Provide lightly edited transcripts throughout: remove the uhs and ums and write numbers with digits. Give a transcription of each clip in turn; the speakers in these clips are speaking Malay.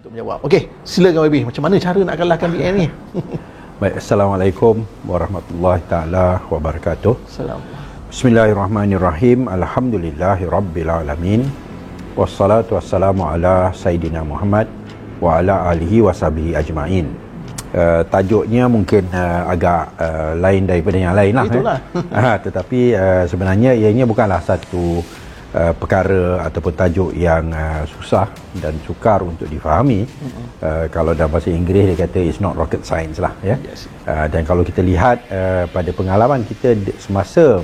untuk menjawab. Okey, silakan YB, macam mana cara nak kalahkan BN ni? Baik, Assalamualaikum warahmatullahi taala wabarakatuh. Bismillahirrahmanirrahim. Alhamdulillahirabbil alamin. Wassalatu wassalamu ala sayidina Muhammad wa ala alihi washabihi ajmain. Tajuknya mungkin agak lain daripada yang lain lah. Itulah. Tetapi sebenarnya ianya bukanlah satu perkara ataupun tajuk yang susah dan sukar untuk difahami. Kalau dalam bahasa Inggeris dia kata it's not rocket science lah, ya. Yes. Dan kalau kita lihat pada pengalaman kita semasa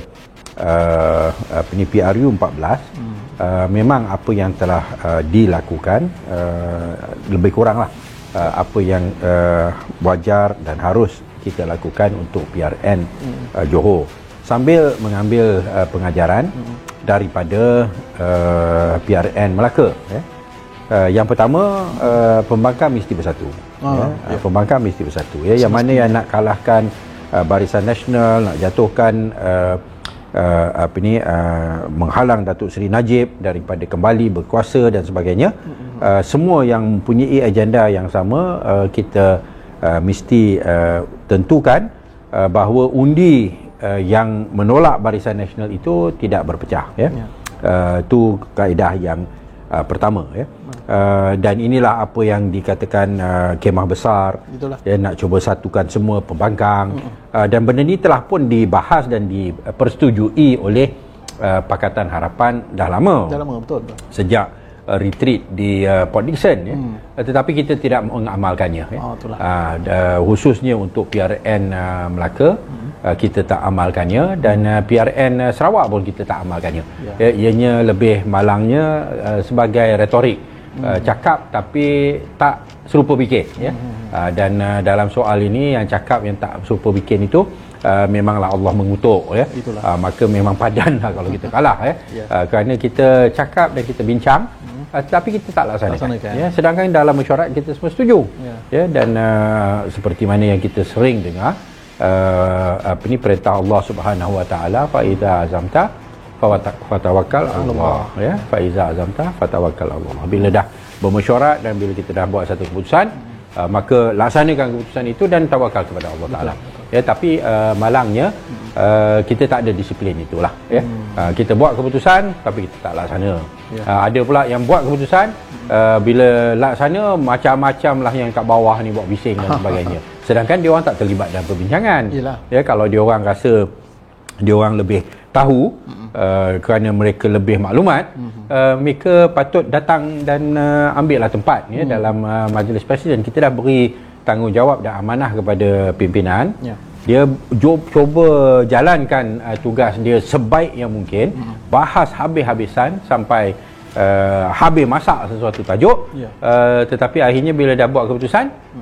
PRU 14, memang apa yang telah dilakukan lebih kuranglah apa yang wajar dan harus kita lakukan untuk PRN Johor, sambil mengambil pengajaran daripada PRN Melaka, ya. Yang pertama, pembangkang mesti bersatu. Pembangkang mesti bersatu, ya. Yang mana yang nak kalahkan Barisan Nasional, nak jatuhkan menghalang Datuk Seri Najib daripada kembali berkuasa dan sebagainya, semua yang mempunyai agenda yang sama, kita mesti tentukan bahawa undi yang menolak Barisan Nasional itu tidak berpecah, ya. Itu kaedah yang pertama, ya. Dan inilah apa yang dikatakan kemah besar. Ya, nak cuba satukan semua pembangkang, dan benda ni telah pun dibahas dan dipersetujui oleh Pakatan Harapan dah lama, betul. sejak retreat di Port Dickson, ya. Tetapi kita tidak mengamalkannya, ya. Khususnya untuk PRN Melaka, kita tak amalkannya, dan PRN Sarawak pun kita tak amalkannya. Ianya lebih malangnya sebagai retorik, cakap tapi tak serupa bikin, ya. Dan dalam soal ini yang cakap yang tak serupa bikin itu memanglah Allah mengutuk, ya. Maka memang padanlah kalau kita kalah, ya. Kerana kita cakap dan kita bincang, tapi kita tak laksanakan, ya. Sedangkan dalam mesyuarat kita semua setuju, ya. Dan seperti mana yang kita sering dengar, perintah Allah Subhanahu Wa Taala, fa iza azamta fatawakkal Allah, ya. Fa iza azamta fatawakkal Allah. Bila dah bermesyuarat dan bila kita dah buat satu keputusan, maka laksanakan keputusan itu dan tawakal kepada Allah Taala. Ya, tapi malangnya kita tak ada disiplin itulah, ya. Kita buat keputusan tapi kita tak laksana. Ada pula yang buat keputusan, bila laksana macam-macam lah yang kat bawah ni buat bising dan sebagainya. Sedangkan dia orang tak terlibat dalam perbincangan. Ya, kalau dia orang rasa dia orang lebih tahu, kerana mereka lebih maklumat, mereka patut datang dan ambil lah tempat, ya, dalam majlis presiden. Kita dah beri tanggungjawab dan amanah kepada pimpinan. Dia cuba jalankan tugas dia sebaik yang mungkin, bahas habis-habisan sampai habis masak sesuatu tajuk, tetapi akhirnya bila dah buat keputusan,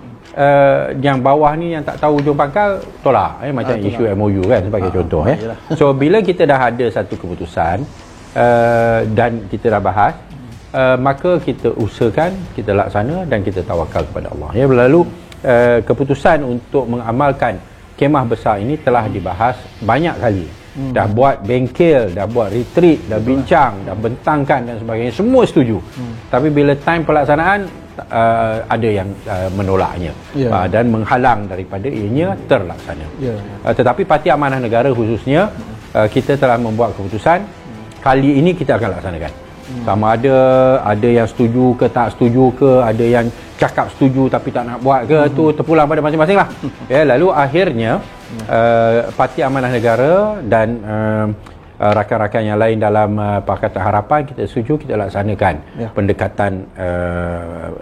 yang bawah ni yang tak tahu ujung pangkal tolak, macam isu MOU kan sebagai contoh, ya. So bila kita dah ada satu keputusan dan kita dah bahas, maka kita usahakan, kita laksana dan kita tawakal kepada Allah, ya. Lalu keputusan untuk mengamalkan kemah besar ini telah dibahas banyak kali. Dah buat bengkel, dah buat retreat, dah bincang, dah bentangkan dan sebagainya, semua setuju. Tapi bila time pelaksanaan, ada yang menolaknya, dan menghalang daripada ianya terlaksana. Tetapi Parti Amanah Negara khususnya, kita telah membuat keputusan kali ini kita akan laksanakan. Sama ada yang setuju ke tak setuju ke, ada yang cakap setuju tapi tak nak buat ke, tu terpulang pada masing-masing lah. Ya, lalu akhirnya Parti Amanah Negara dan rakan-rakan yang lain dalam Pakatan Harapan, kita setuju kita laksanakan pendekatan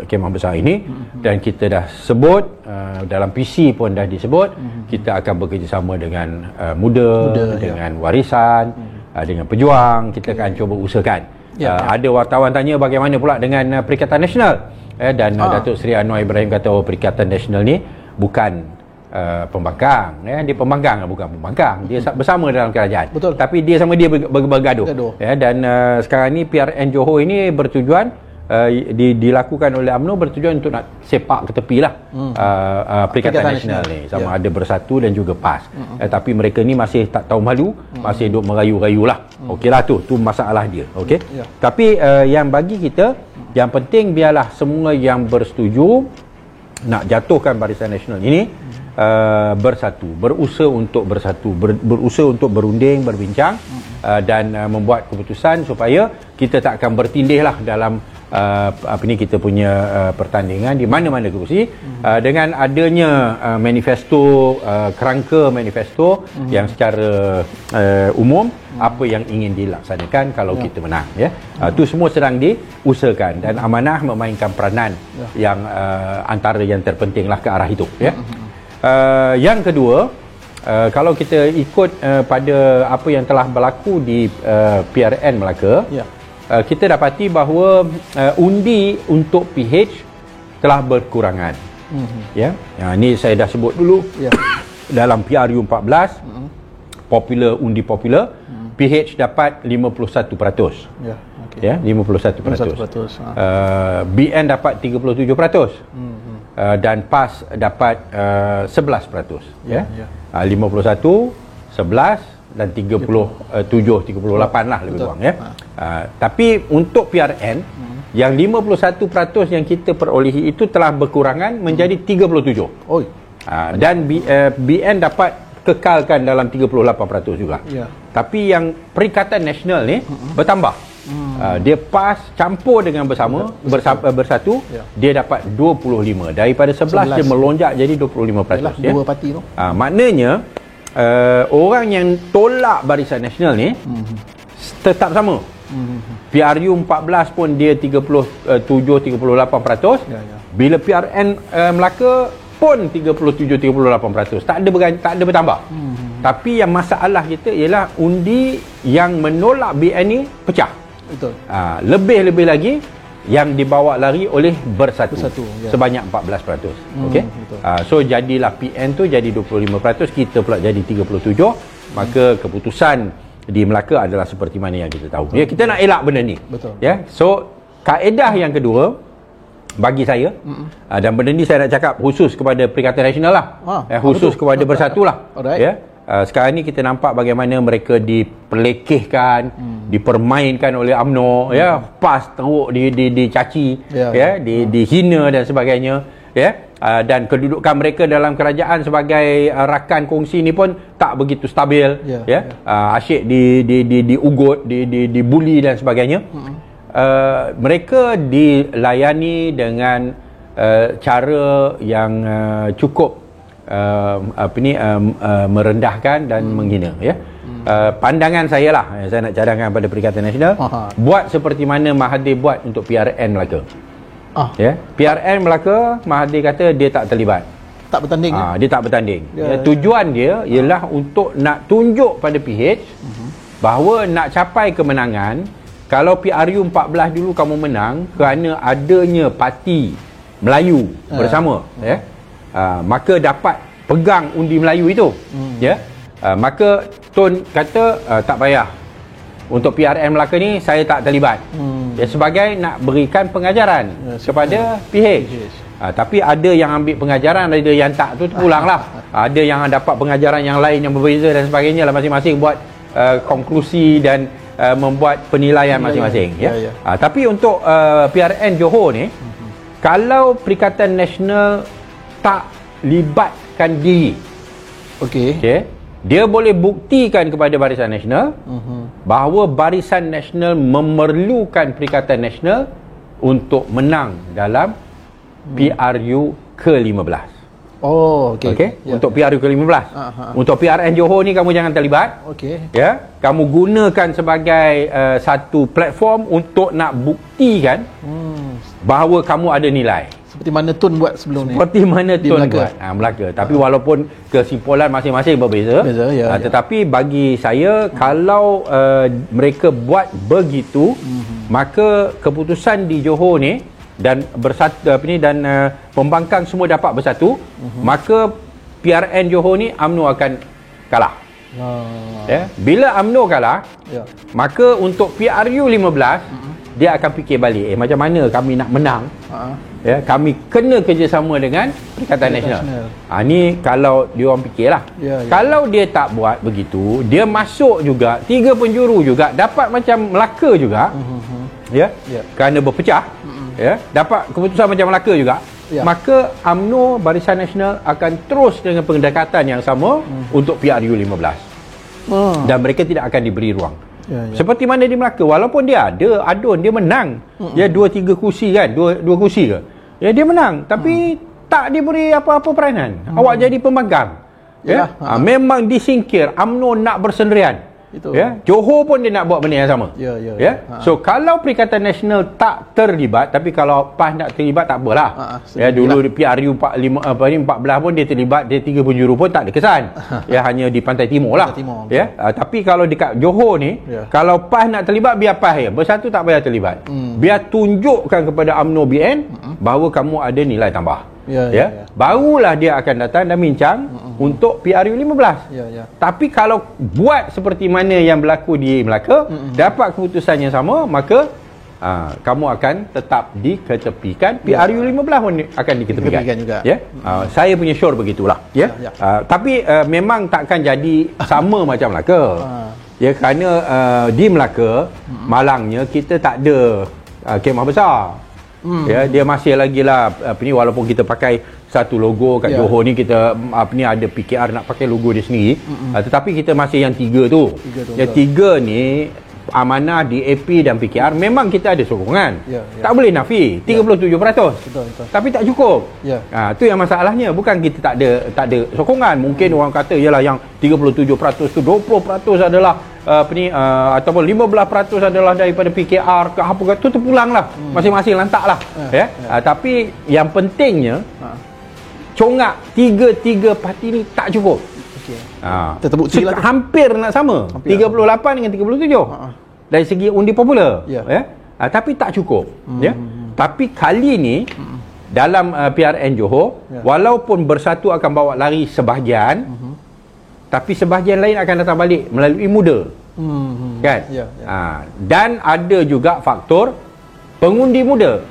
kemah besar ini. Dan kita dah sebut, dalam PC pun dah disebut, kita akan bekerjasama dengan muda, dengan warisan, dengan pejuang. Kita akan cuba usahakan. Ada wartawan tanya bagaimana pula dengan Perikatan Nasional, dan Datuk Seri Anwar Ibrahim kata, Perikatan Nasional ni bukan pembangkang, ya. Dia pembangkang, bukan pembangkang. Dia bersama dalam kerajaan. Tapi dia sama dia bergaduh. Ya, dan sekarang ni PRN Johor ini bertujuan, dilakukan oleh UMNO bertujuan untuk nak sepak ke tepi lah Perikatan Nasional ni, sama ada bersatu dan juga PAS. Tapi mereka ni masih tak tahu malu, masih duk merayu-rayu lah. Okey lah, tu masalah dia. Okey. Tapi yang bagi kita, Yang penting biarlah semua yang bersetuju nak jatuhkan Barisan Nasional ini bersatu, berusaha untuk bersatu, berusaha untuk berunding, berbincang dan membuat keputusan supaya kita tak akan bertindihlah dalam kita punya pertandingan di mana-mana kerusi dengan adanya manifesto, kerangka manifesto yang secara umum apa yang ingin dilaksanakan kalau kita menang, ya. Itu semua sedang diusahakan dan Amanah memainkan peranan yang antara yang terpentinglah ke arah itu, ya. Yang kedua, kalau kita ikut pada apa yang telah berlaku di PRN Melaka, kita dapati bahawa undi untuk PH telah berkurangan. Ya, ini saya dah sebut dulu. Dalam PRU 14, undi popular, PH dapat 51%. Ya, 51%. BN dapat 37%. Dan PAS dapat 11%. Ya. 51, 11 dan 38 lah lebih kurang, ya. Tapi untuk PRN yang 51% yang kita perolehi itu telah berkurangan menjadi 37. Dan BN dapat kekalkan dalam 38% juga. Tapi yang Perikatan Nasional ni bertambah. Dia PAS campur dengan bersatu, dia dapat 25. Daripada 11 dia melonjak jadi 25%. Dua parti tu. Maknanya orang yang tolak Barisan Nasional ni tetap sama. PRU 14 pun dia 37-38%. Bila PRN Melaka pun 37-38%. Tak ada bertambah. Tapi yang masalah kita ialah undi yang menolak BN ni pecah. Betul. Lebih-lebih lagi yang dibawa lari oleh bersatu sebanyak 14%. Okey. So jadilah PN tu jadi 25%, kita pula jadi 37%. Maka keputusan di Melaka adalah seperti mana yang kita tahu. Ya, kita nak elak benda ni. Betul. Ya. So kaedah yang kedua bagi saya, dan benda ni saya nak cakap khusus kepada Perikatan Nasional lah, khusus kepada bersatu lah. Ya. Sekarang ni kita nampak bagaimana mereka diperlekehkan, dipermainkan oleh UMNO, ya, PAS teruk dicaci, dihina dan sebagainya, ya. Dan kedudukan mereka dalam kerajaan sebagai rakan kongsi ni pun tak begitu stabil, ya. Asyik diugut, dibuli dan sebagainya. Mereka dilayani dengan cara yang cukup merendahkan dan menghina, ya. Pandangan saya lah, saya nak cadangkan pada Perikatan Nasional, buat seperti mana Mahathir buat untuk PRN Melaka. Ya, PRN Melaka, Mahathir kata dia tak terlibat, tak bertanding. Dia tak bertanding. Tujuan dia ialah untuk nak tunjuk pada PH bahawa nak capai kemenangan. Kalau PRU 14 dulu kamu menang kerana adanya parti Melayu bersama, ya, maka dapat pegang undi Melayu itu, ya. Maka Tun kata tak payah, untuk PRN Melaka ni saya tak terlibat, ya, sebagai nak berikan pengajaran kepada PH. Tapi ada yang ambil pengajaran, ada yang tak, tu pulanglah. Ada yang dapat pengajaran yang lain yang berbeza dan sebagainya lah, masing-masing buat konklusi dan membuat penilaian masing-masing, ya. Tapi untuk PRN Johor ni, kalau Perikatan Nasional tak libatkan diri, okay, dia boleh buktikan kepada Barisan Nasional bahawa Barisan Nasional memerlukan Perikatan Nasional untuk menang dalam PRU ke-15. Untuk PRU ke-15. Untuk PRN Johor ni kamu jangan terlibat. Ya, kamu gunakan sebagai satu platform untuk nak buktikan bahawa kamu ada nilai. Seperti mana Tun buat sebelum ni. Seperti mana Tun buat Melaka. Tapi walaupun kesimpulan masing-masing berbeza, tetapi bagi saya, kalau mereka buat begitu, maka keputusan di Johor ni dan bersatu dan pembangkang semua dapat bersatu, maka PRN Johor ni UMNO akan kalah. Ya, bila UMNO kalah, maka untuk PRU 15 dia akan fikir balik, macam mana kami nak menang. Ya, kami kena kerjasama dengan Perikatan Nasional. Ni kalau dia orang fikirlah. Kalau dia tak buat begitu, dia masuk juga 3 penjuru juga dapat macam Melaka juga. Ya, kerana berpecah. ya, dapat keputusan macam Melaka juga, maka UMNO Barisan Nasional akan terus dengan pendekatan yang sama untuk PRU 15. Dan mereka tidak akan diberi ruang. Seperti mana di Melaka, walaupun dia ada adun, dia menang. Dia 2-3 kursi kan, dua kursi ke. Ya, dia menang, tapi tak diberi apa-apa peranan. Awak jadi pemegang. Ya, memang disingkir. UMNO nak bersendirian. Ya, Johor pun dia nak buat benda yang sama. So kalau Perikatan Nasional tak terlibat, tapi kalau PAS nak terlibat tak apalah. Ya, dulu PRU 14 pun dia terlibat, dia 3 penjuru pun tak ada kesan. Ya, hanya di Pantai Timur lah. Ya, tapi kalau dekat Johor ni, kalau PAS nak terlibat, biar PAS ya. Bersatu tak payah terlibat. Biar tunjukkan kepada UMNO BN bahawa kamu ada nilai tambah. Barulah dia akan datang dan bincang untuk PRU 15. Tapi kalau buat seperti mana yang berlaku di Melaka, dapat keputusan yang sama, maka kamu akan tetap diketepikan. PRU 15 pun akan diketepikan juga. Saya punya sure begitulah. Tapi memang takkan jadi sama macam Melaka. Ya, kerana di Melaka, malangnya kita tak ada kemah besar. Ya, dia masih lagi lah walaupun kita pakai satu logo kat Johor ni, kita ada PKR nak pakai logo dia sendiri, tetapi kita masih yang 3 tu. Yang 3 ni Amanah, DAP dan PKR, memang kita ada sokongan. Tak boleh nafi 37%. Betul. Tapi tak cukup. Tu yang masalahnya, bukan kita tak ada sokongan. Mungkin orang kata ialah yang 37% tu 20% adalah ataupun 15% adalah daripada PKR ke apa tu, terpulanglah. Masing-masing lantaklah. Tapi yang pentingnya congak 3 parti ni tak cukup. Terbukti lah hampir nak sama, 38 dengan 37 dari segi undi popular. Tapi tak cukup. Tapi kali ni dalam PRN Johor, walaupun Bersatu akan bawa lari sebahagian, tapi sebahagian lain akan datang balik melalui muda. Kan? Dan ada juga faktor pengundi muda.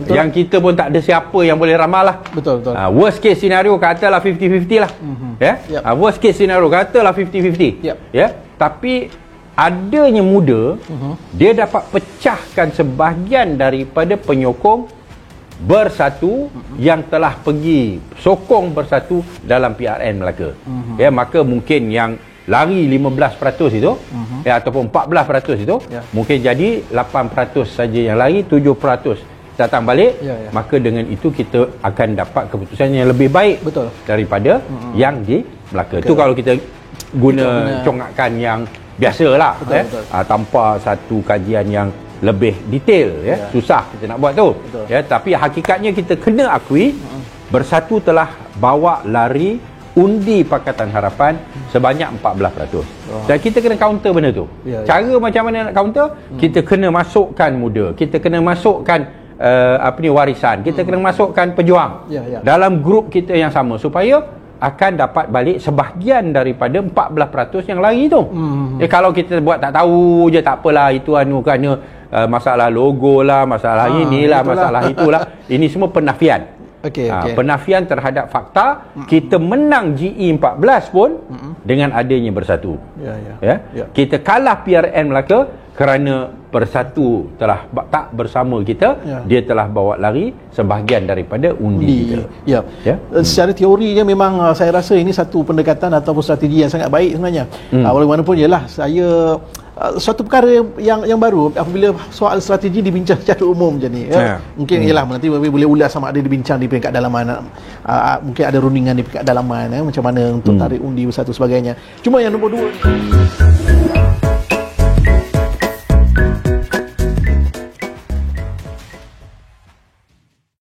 Yang kita pun tak ada siapa yang boleh ramal lah. Betul. Worst case scenario katalah 50-50 lah. Worst case scenario katalah 50-50. Tapi adanya muda, dia dapat pecahkan sebahagian daripada penyokong Bersatu yang telah pergi sokong Bersatu dalam PRN Melaka. Maka mungkin yang lari 15% itu, ataupun 14% itu, mungkin jadi 8% saja yang lari, 7% datang balik. Maka dengan itu kita akan dapat keputusan yang lebih baik daripada yang di Melaka. Itu kalau kita guna congakkan yang biasalah, tanpa satu kajian yang lebih detail. Susah kita nak buat tu. Tapi hakikatnya kita kena akui, Bersatu telah bawa lari undi Pakatan Harapan sebanyak 14%. Dan kita kena counter benda tu. Cara macam mana nak counter? Kita kena masukkan muda, kita kena masukkan warisan, kita kena masukkan pejuang dalam grup kita yang sama, supaya akan dapat balik sebahagian daripada 14% yang lari tu. Kalau kita buat tak tahu je, tak apalah, itu kerana masalah logo lah, masalah inilah, masalah itulah. Ini semua penafian. Penafian terhadap fakta. Kita menang GE14 pun dengan adanya Bersatu. Kita kalah PRN Melaka kerana Bersatu telah tak bersama kita. Dia telah bawa lari sebahagian daripada undi kita. Secara teorinya memang saya rasa ini satu pendekatan ataupun strategi yang sangat baik sebenarnya. Walaupun ialah saya suatu perkara yang baru apabila soal strategi dibincang secara umum macam ni. Mungkin ialah nanti boleh ulas sama ada dibincang di peringkat dalaman, mungkin ada rundingan di peringkat dalaman, macam mana untuk tarik undi Bersatu sebagainya. Cuma yang nombor 2